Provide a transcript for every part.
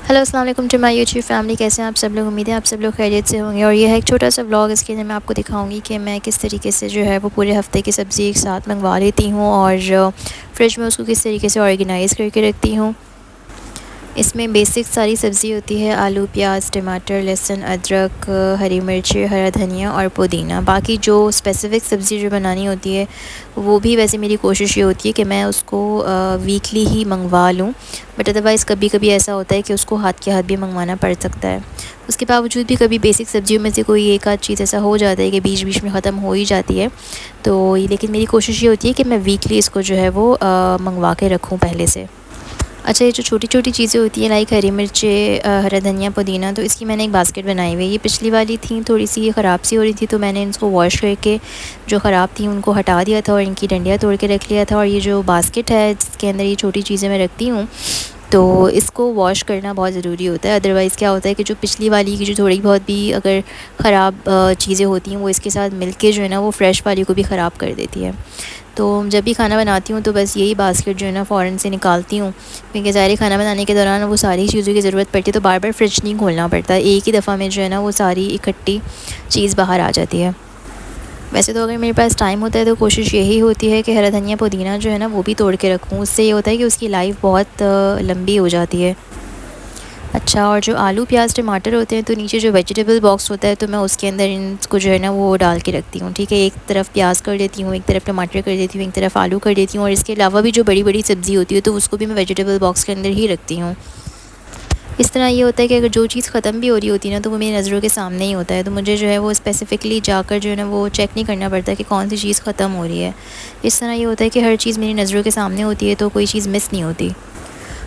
Hello अस्सलाम वालेकुम to my YouTube family. कैसे हैं आप सब लोग? उम्मीद है आप सब लोग खैरियत से होंगे। और ये है एक छोटा सा व्लॉग। इसके अंदर मैं आपको दिखाऊंगी कि मैं किस तरीके से जो है वो पूरे हफ्ते की सब्ज़ी एक साथ मंगवा लेती हूँ और फ्रिज में उसको किस तरीके से ऑर्गेनाइज़ करके रखती हूँ। इसमें बेसिक सारी सब्ज़ी होती है, आलू, प्याज, टमाटर, लहसुन, अदरक, हरी मिर्च, हरा धनिया और पुदीना। बाकी जो स्पेसिफ़िक सब्ज़ी जो बनानी होती है वो भी वैसे मेरी कोशिश ये होती है कि मैं उसको वीकली ही मंगवा लूँ। बट अदरवाइज़ कभी कभी ऐसा होता है कि उसको हाथ के हाथ भी मंगवाना पड़ सकता है। उसके बावजूद भी कभी बेसिक सब्ज़ियों में से कोई एक आध चीज़ ऐसा हो जाता है कि बीच बीच में ख़त्म हो ही जाती है। तो लेकिन मेरी कोशिश ये होती है कि मैं वीकली इसको जो है वो मंगवा के रखूँ पहले से। अच्छा, ये जो छोटी-छोटी चीज़ें होती हैं लाइक हरी मिर्चें, हरा धनिया, पुदीना, तो इसकी मैंने एक बास्केट बनाई हुई है। ये पिछली वाली थी थोड़ी-सी ये ख़राब सी हो रही थी, तो मैंने इनको वॉश करके जो ख़राब थी उनको हटा दिया था और इनकी डंडियाँ तोड़ के रख लिया था। और ये जो बास्केट है जिसके अंदर ये छोटी चीज़ें मैं रखती हूँ, तो इसको वॉश करना बहुत ज़रूरी होता है। अदरवाइज़ क्या होता है कि जो पिछली वाली की जो थोड़ी बहुत भी अगर ख़राब चीज़ें होती हैं वो इसके साथ मिलके जो है ना वो फ्रेश वाली को भी ख़राब कर देती है। तो जब भी खाना बनाती हूँ तो बस यही बास्केट जो है ना फ़ौरन से निकालती हूँ, क्योंकि ज़ाहिर है खाना बनाने के दौरान वो सारी चीज़ों की ज़रूरत पड़ती है, तो बार बार फ्रिज नहीं खोलना पड़ता, एक ही दफ़ा में जो है ना वो सारी इकट्ठी चीज़ बाहर आ जाती है। वैसे तो अगर मेरे पास टाइम होता है तो कोशिश यही होती है कि हरा धनिया, पुदीना जो है ना वो भी तोड़ के रखूँ। उससे ये होता है कि उसकी लाइफ बहुत लंबी हो जाती है। अच्छा, और जो आलू, प्याज, टमाटर होते हैं तो नीचे जो वेजिटेबल बॉक्स होता है तो मैं उसके अंदर इनको जो है ना वो डाल के रखती हूँ। ठीक है, एक तरफ प्याज कर देती हूँ, एक तरफ टमाटर कर देती हूँ, एक तरफ आलू कर देती हूँ, और इसके अलावा भी जो बड़ी बड़ी सब्ज़ी होती है तो उसको भी मैं वेजिटेबल बॉक्स के अंदर ही रखती हूँ। इस तरह ये होता है कि अगर जो चीज़ ख़त्म भी हो रही होती है ना तो वो मेरी नज़रों के सामने ही होता है, तो मुझे जो है वो स्पेसिफ़िकली जाकर जो है ना वो चेक नहीं करना पड़ता कि कौन सी चीज़ ख़त्म हो रही है। इस तरह ये होता है कि हर चीज़ मेरी नज़रों के सामने होती है तो कोई चीज़ मिस नहीं होती।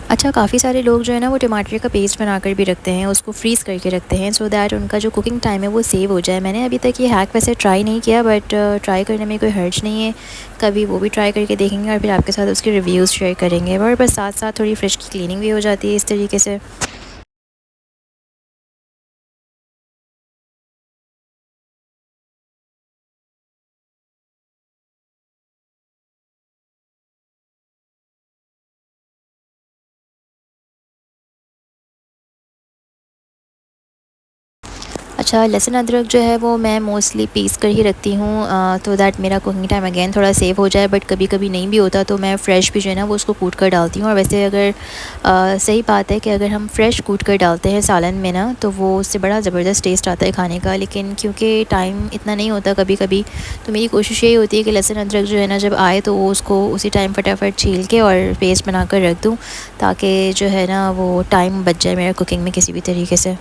अच्छा, काफ़ी सारे लोग जो है ना वो टमाटर का पेस्ट बनाकर भी रखते हैं, उसको फ्रीज़ करके रखते हैं सो दैट उनका जो कुकिंग टाइम है वो सेव हो जाए। मैंने अभी तक ये हैक वैसे ट्राई नहीं किया, बट ट्राई करने में कोई हर्ज नहीं है। कभी वो भी ट्राई करके देखेंगे और फिर आपके साथ उसके रिव्यूज़ शेयर करेंगे। और बस साथ साथ थोड़ी फ्रिज की क्लीनिंग भी हो जाती है इस तरीके से। अच्छा, लहसुन अदरक जो है वो मैं मोस्टली पीस कर ही रखती हूँ, तो दैट मेरा कुकिंग टाइम अगेन थोड़ा सेव हो जाए। बट कभी कभी नहीं भी होता तो मैं फ़्रेश भी जो है ना वो उसको कूट कर डालती हूँ। और वैसे अगर सही बात है कि अगर हम फ्रेश कूट कर डालते हैं सालन में ना तो वो उससे बड़ा ज़बरदस्त टेस्ट आता है खाने का। लेकिन क्योंकि टाइम इतना नहीं होता कभी कभी, तो मेरी कोशिश यही होती है कि लहसुन अदरक जो है ना जब आए तो वो उसको उसी टाइम फटाफट छील के और पेस्ट बना कर रख दूँ, ताकि जो है ना वो टाइम बच जाए मेरा कुकिंग में किसी भी तरीके से।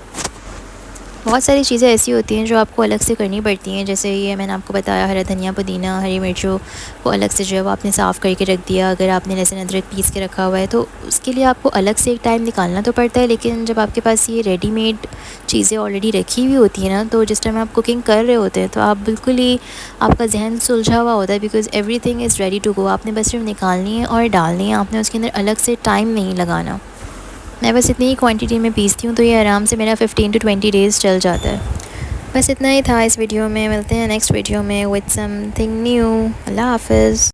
बहुत सारी चीज़ें ऐसी होती हैं जो आपको अलग से करनी पड़ती हैं, जैसे ये मैंने आपको बताया हरा धनिया, पुदीना, हरी मिर्चों को अलग से जो है वो आपने साफ़ करके रख दिया। अगर आपने लहसुन अदरक पीस के रखा हुआ है तो उसके लिए आपको अलग से एक टाइम निकालना तो पड़ता है। लेकिन जब आपके पास ये रेडीमेड चीज़ें ऑलरेडी रखी हुई होती हैं ना, तो जिस टाइम आप कुकिंग कर रहे होते हैं तो आप बिल्कुल ही आपका जहन सुलझा हुआ होता है, because everything is ready to go. आपने बस सिर्फ निकालनी है और डालनी है, आपने उसके अंदर अलग से टाइम नहीं लगाना। मैं बस इतनी ही क्वांटिटी में पीसती हूँ तो ये आराम से मेरा 15 टू 20 डेज़ चल जाता है। बस इतना ही था इस वीडियो में। मिलते हैं नेक्स्ट वीडियो में विद समथिंग न्यू। अल्लाह हाफ़िज़।